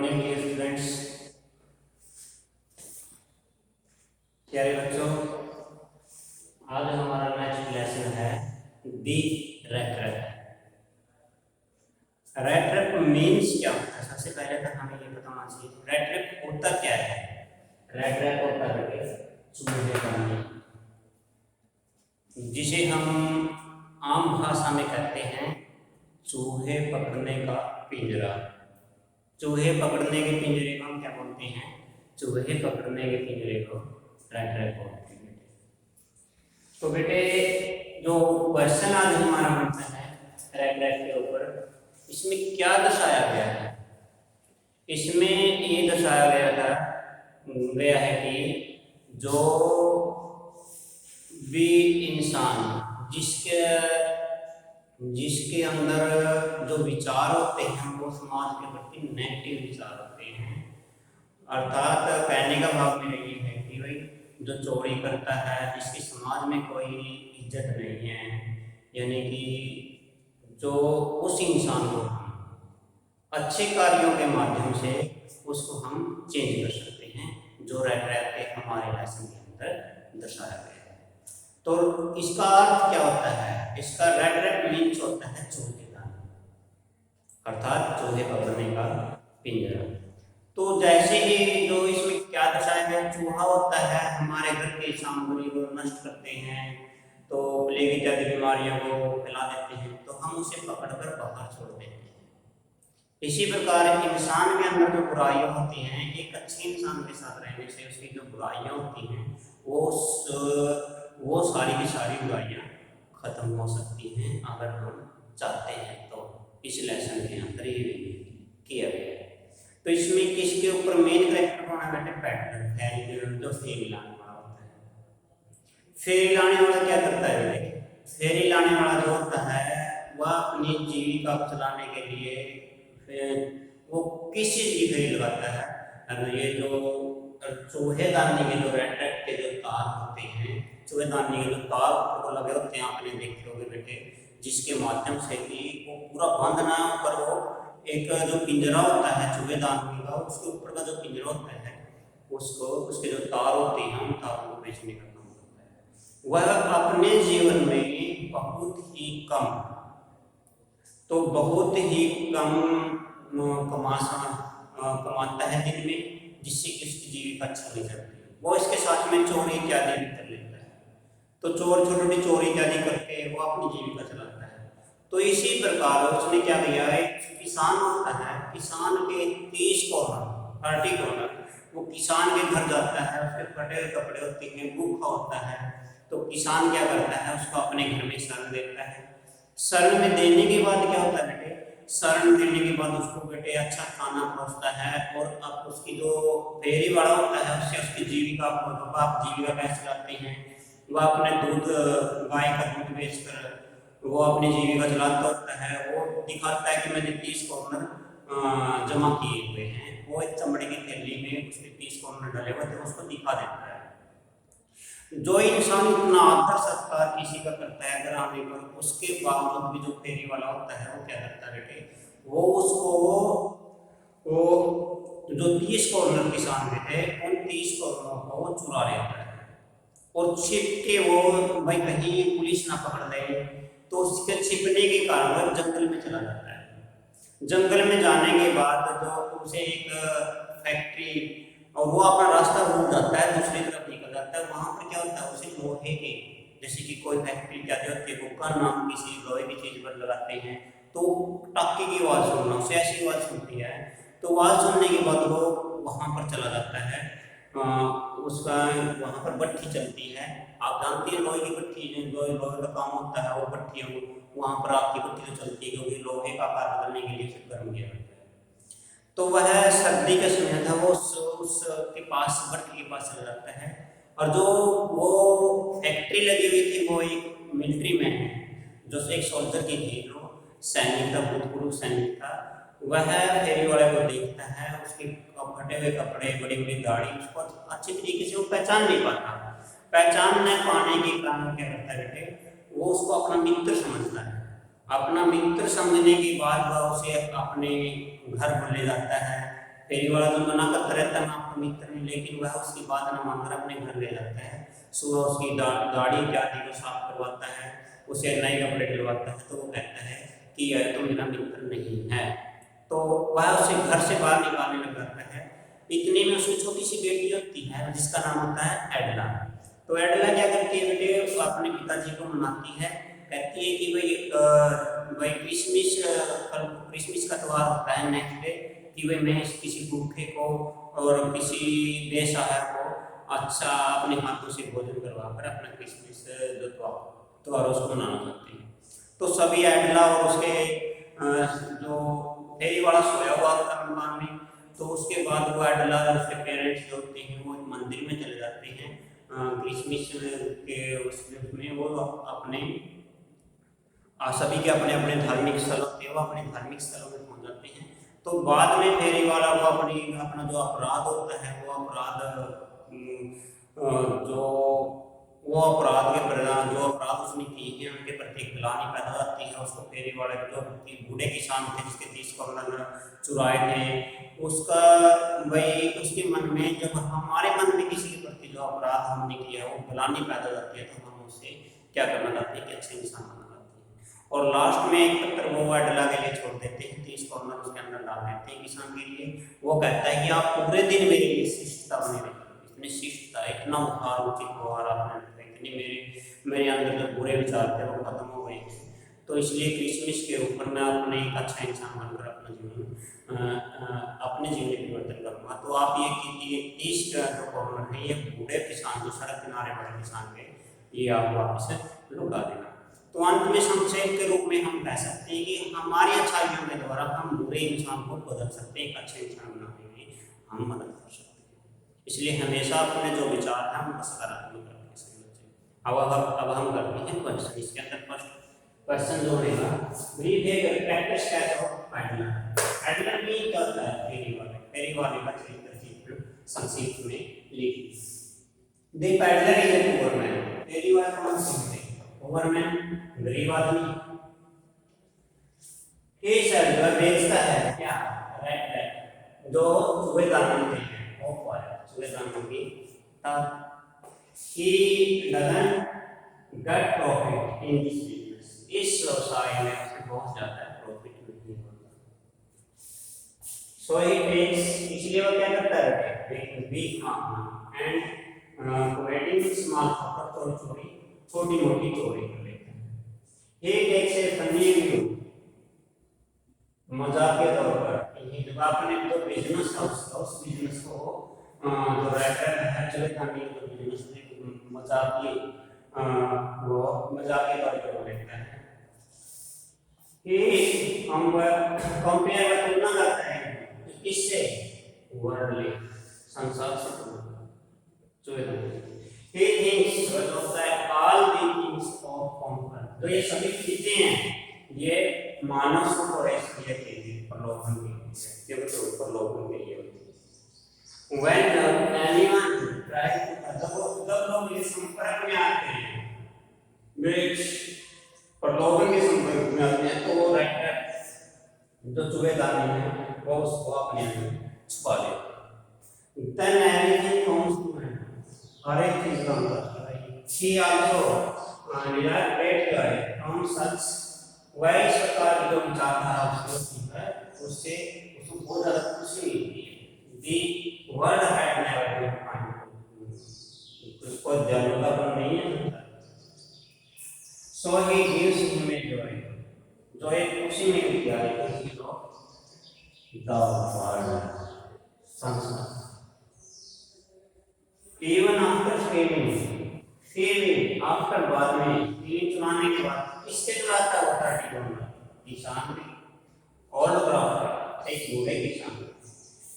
Morning dear students. प्यारे बच्चों, आज हमारा नेक्स्ट लेसन है the rate rap. Rate rap means क्या होता है? सबसे पहले तो हमें ये पता होना चाहिए रेट रैप होता क्या है। रेट रैप होता है चूहे दानी, जिसे हम आम भाषा में कहते हैं चूहे पकड़ने का पिंजरा। चूहे पकड़ने के पिंजरे को हम क्या बोलते हैं? चूहे पकड़ने के पिंजरे को रेट रैप बोलते हैं। तो बेटे, जो क्वेश्चन आज हमारा बनता है रेट रैप के ऊपर, इसमें क्या दर्शाया गया है? इसमें ये दर्शाया गया है कि जो भी इंसान जिसके अंदर जो विचार होते हैं वो समाज के प्रति नेगेटिव विचार होते हैं। अर्थात कहने का भाव मेरा ये है कि भाई जो चोरी करता है, जिसकी समाज में कोई इज्जत नहीं है, यानी कि जो उस इंसान को अच्छे कार्यों के माध्यम से उसको हम चेंज कर सकते हैं, जो रेट रैप के हमारे लेसन के अंदर दर्शाया गया है। तो इसका अर्थ क्या होता है? इसका रेट रैप मीन्स होता है चूहे दानी, अर्थात चूहे पकड़ने का पिंजरा। तो जैसे ही जो इसमें क्या दर्शाया गया, चूहा होता है हमारे घर की सामग्री को नष्ट करते हैं, तो प्लेग इत्यादि बीमारियों को फैला देते हैं, तो हम उसे पकड़कर बाहर छोड़ देते हैं। इसी प्रकार इंसान के अंदर जो बुराइयां होती हैं, एक अच्छे इंसान के साथ रहने से उसकी जो बुराइयां होती हैं वो सारी की सारी बुराइयां खत्म हो सकती हैं, अगर हम चाहते हैं तो। इस लेसन के अंदर ये किया गया है। तो इसमें किसके ऊपर मेन करेक्टर होना बेटे? पैटर्न, जो फेरी लाने वाला होता है। फेरी लाने वाला क्या करता है बेटे? फेरी लाने वाला जो होता है वह अपनी जीविका चलाने के लिए वो किस चीज की फेरी लगाता है? अगर ये जो चूहेदानी के जो रेट रैप के जो तार होते हैं, चूहेदानी के जो तार को लगे होते हैं, आपने देखे होंगे बेटे, जिसके माध्यम से कि वो पूरा बंद ना होकर वो एक जो पिंजरा होता है चूहेदानी का, उसके ऊपर का जो पिंजरा होता है उसको, उसके जो तार होते हैं, उन तारों को बेचने का काम करता है। वह अपने जीवन में बहुत ही कम, तो बहुत ही कम कमाता है दिन में, जिससे कि उसकी जीविका अच्छी नहीं चलती। वो इसके साथ में चोरी इत्यादि भी कर लेता है, तो छोटी छोटी चोरी इत्यादि करके वो अपनी जीविका चलाता है। तो इसी प्रकार उसने क्या किया है, किसान होता है, किसान के 30 कॉर्नर, वो किसान के घर जाता है, उसके फटे हुए कपड़े होते हैं, भूखा होता है, तो किसान क्या करता है, उसको अपने घर में शरण देता है। शरण में देने के बाद क्या होता है बेटे? शरण देने के बाद उसको बेटे अच्छा खाना परोसता है, और अब उसकी जो फेरी वाला होता है उससे उसकी जीविका कैसे चलाते हैं? वह अपने दूध, गाय का दूध बेचकर वो अपनी जीविका चलाता होता है। वो दिखाता है कि मैंने 30 कॉर्नर जमा किए हुए हैं, वो एक चमड़े की थैली में उसके 30 कॉर्नर डले हुए थे, उसको दिखा देता है। जो इंसान इतना आदर सत्कार किसी का करता है ग्रामीण पर, उसके बावजूद भी जो फेरी वाला होता है वो क्या करता है बेटे? वो उसको वो जो 30 कॉर्नर किसान में थे, उन 30 कॉर्नरों को वो चुरा लेता है, और छिप के वो भाई कहीं पुलिस ना पकड़ ले, तो उसके छिपने के कारण वो जंगल में चला जाता है। जंगल में जाने के बाद जो उसे एक फैक्ट्री, और वो अपना रास्ता भूल जाता है, दूसरी तरफ निकल जाता है। वहां पर क्या होता है, उसे लोहे के, जैसे कि कोई फैक्ट्री क्या होती है, कुकर नाम किसी लोहे की चीज पर लगाते हैं, तो टाके की आवाज सुनना, उसे ऐसी आवाज सुनती है, तो आवाज सुनने के बाद वो वहां पर चला जाता है। उसका वहां पर भट्ठी चलती है, आप जानती हैं लोहे की भट्ठी, लोहे का काम होता है, वो भट्टी वहां पर आपकी भट्ठी तो चलती है, क्योंकि लोहे का आकार बदलने के लिए उसे गर्म किया जाता है। तो वह सर्दी का समय था, वो उसके पास, भट्टी के पास चला जाता है, और जो वो फैक्ट्री लगी हुई थी वो एक मिलिट्री मैन है, जो एक सोल्जर की थी, जो सैनिक था, भूतपूर्व सैनिक था। वह फेरी वाले को देखता है, उसके फटे हुए कपड़े, बड़ी बड़ी दाढ़ी, उसको अच्छी तरीके से वो पहचान नहीं पाता। पहचान न पाने के कारण क्या करता है बेटे? वो उसको अपना मित्र समझता है। अपना मित्र समझने के बाद वह उसे अपने घर पर ले जाता है, फेरी वाला जो मना करता रहता है ना आपको मित्र नहीं, लेकिन वह उसकी बात ना मानकर अपने घर ले जाता है। सुबह उसकी दाढ़ी इत्यादि को साफ करवाता है, उसे नए कपड़े दिलवाता है। तो वो कहता है कि यह तो मेरा मित्र नहीं है। तो वह उसे घर से बाहर निकालने लग जाता है। इतने में उसकी छोटी सी बेटी होती है जिसका नाम होता है एडला। तो एडला क्या करती है बेटे, अपने पिताजी को मनाती है, कहती है कि भाई क्रिसमस का त्यौहार होता है नेक्स्ट डे, कि भाई मैं किसी भूखे को और किसी बेसहारा को अच्छा अपने हाथों से भोजन करवा कर अपना क्रिसमस जो त्यौहार उसको मनाना चाहती है। तो सभी एडला और उसके जो फेरी वाला सोया हुआ था मकान में। तो उसके बाद वो एडला और उसके पेरेंट्स जो होते हैं वो मंदिर में चले जाते हैं। क्रिसमस के उसमें वो अपने सभी के अपने अपने धार्मिक स्थल होते हैं, वो अपने धार्मिक स्थलों में पहुंच जाते हैं। तो बाद में फेरी वाला वो अपना जो अपराध होता है वो अपराध जो वो अपराध के परिणाम जो अपराध उसने किए हैं उनके प्रति ग्लानि पैदा होती है। उसको फेरी वाले जो बूढ़े किसान थे जिसके 30 करोड़ चुराए थे, उसका भाई उसके मन में, जब हमारे मन में किसी के प्रति जो अपराध हमने किया वो ग्लानि पैदा होती है, तो हम उसे क्या करना चाहते हैं कि अच्छे इंसान बनना चाहते हैं। और लास्ट में एक पत्र वो एडला के लिए छोड़ देते हैं, 30 करोड़ उसके अंदर डाल देते हैं किसान के लिए। वो कहता है कि आप पूरे दिन मेरे लिए शिष्टता बने रहे, इतनी शिष्टता, इतना उदार उचित व्यवहार आपने, इतनी मेरे अंदर जो बुरे विचार थे वो खत्म हो गए। तो इसलिए क्रिसमस के ऊपर मैं अपने एक अच्छा इंसान बनकर अपना जीवन परिवर्तन करूँगा। तो आप ये कीजिए, 30 जो करोड़ है ये बूढ़े किसान जो सड़क किनारे वाले किसान के, ये आप वापस लौटा देना। तो अंत में संक्षेप के रूप में हम कह सकते हैं कि हमारी अच्छाइयों के द्वारा हम बुरे इंसान को बदल सकते हैं, एक अच्छे इंसान बनाने में हम मदद कर सकते हैं। इसलिए हमेशा अपने जो विचार हैं हम सकारात्मक रखने से अब हम करते हैं क्वेश्चन। इसके अंदर फर्स्ट क्वेश्चन जो रहेगा, प्रैक्टिस कैसे हो एडलर। एडलर भी क्या होता है, फेरी वाले का चरित्र संक्षिप्त में लिखिए। The peddler is a poor man. फेरी वाला कौन सा है, पुअर मैन, गरीब आदमी। ये शब्द बेचता है क्या, रेड जो चूहेदान होते हैं, ऑफ वाले चूहेदान की। तब he doesn't get profit in this business, इस व्यवसाय में उसे बहुत ज्यादा प्रॉफिट नहीं होता। So he takes, इसलिए वो क्या करता है, big amount and committing small चोरी, छोटी मोटी चोरी कर लेता है। He takes a funny view, मजाक के तौर पर, जब आपने जो बिजनेस था उस बिजनेस को जो राइटर है चले जाने जो बिजनेस में मजाकिए वो मजाकिया तौर पर लेता है कि हम कंपेयर में तुलना करते हैं किससे, वर्ल्डली, संसार से तुलना। he thinks होता है all the things of comfort, तो ये सभी चीजें हैं ये मानव सुख और ऐश्वर्य के लिए, प्रलोभन के लिए, प्रलोभन के लिए होती है। when anyone tries to, जब लोग इस संपर्क में आते हैं, प्रलोभन के संपर्क में आते हैं, तो वो राइटर जो चूहेदानी है वो उसको अपने अंदर छुपा लेते। then everything comes to him, हर एक चीज का अंदर he also derives great joy from such, वह इस प्रकार की जो विचारधारा उसकी है उससे उसको बहुत ज्यादा खुशी मिलती है। The world had never been kind, उसको जरूरत नहीं है, so he gives him a joy, जो एक खुशी में दिया है खुशी को the world, संसार। Even after failing after बाद में तीन चुनाने के बाद किसके चुनाता है, वो किसान भी और ग्राफ एक बूढ़े किसान।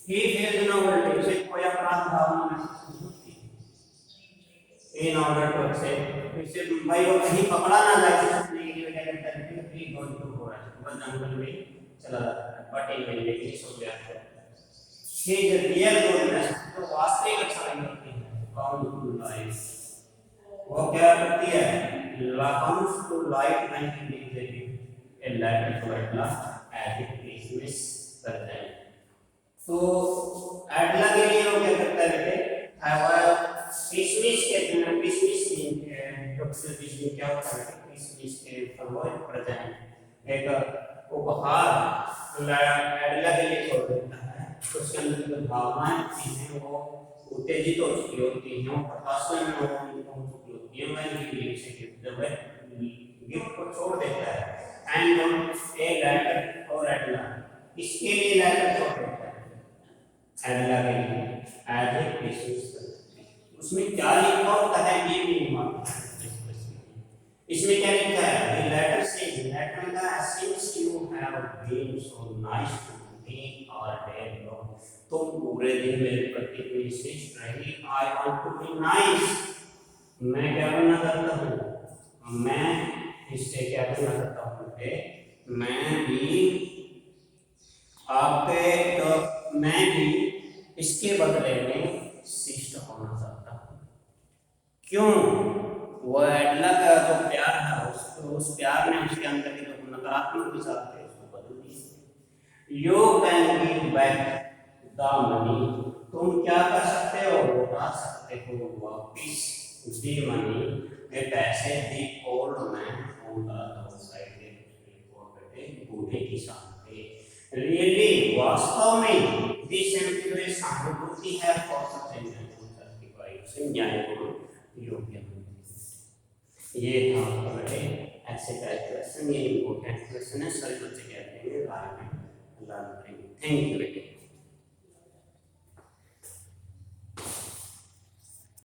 he failed in order to, से कोई अपराध भावना महसूस होती है, in order to accept, इससे भाई वो कहीं पकड़ा ना जाए इसलिए ये क्या करता है कि गोल तो हो रहा है, वो जंगल में चला जाता है, बट इन में लेकिन सो गया है। he is real goodness, जो वास्तविक अच्छाई होती है, comes to life, वो क्या करती है, comes to life when he gives a letter to Atla at Christmas present। तो इस बीच में क्या होता है कि इस बीच के फॉरवर्ड प्रेजेंट एक उपहार एडला के लिए छोड़ देता है, उसके अंदर जो भावनाएं होती हैं वो उत्तेजित हो चुकी होती हैं, वो प्रकाशन में हो चुकी होती है। वह जब गिफ्ट को छोड़ देता है एंड ऑन ए लेटर और एडला, इसके लिए लेटर छोड़ देता है एडला के लिए एज ए क्रिसमस। उसमें क्या लिखा होता है ये भी नहीं मालूम। इसमें क्या लिखा है? The letter says, letter में कहा since you have been so nice to me all day long, तुम पूरे दिन मेरे प्रति इतनी शिष्ट रही। I want to be nice, मैं क्या बनना चाहता हूँ? मैं इससे क्या बनना चाहता हूँ? मैं भी आपके तो मैं भी इसके बदले में शिष्ट होना चाहता हूँ। क्यों? वो एडला का जो प्यार है उस प्यार ने उसके अंदर के जो नकारात्मक विचार थे उसको बदल दिए। You can give back the money, तुम क्या कर सकते हो? लौटा सकते हो वापिस दी मनी, ये पैसे the old man on the other side, बूढ़े किसान थे। रियली वास्तव में दिस एम्प्लॉय सहानुभूति है फॉर सच एन सर्टिफाइड न्यायपूर्ण योग्य। ये था हमारे ऐसे क्वेश्चन, ये इम्पोर्टेंट क्वेश्चन है, सभी बच्चे कहते हैं। थैंक यू बेटे।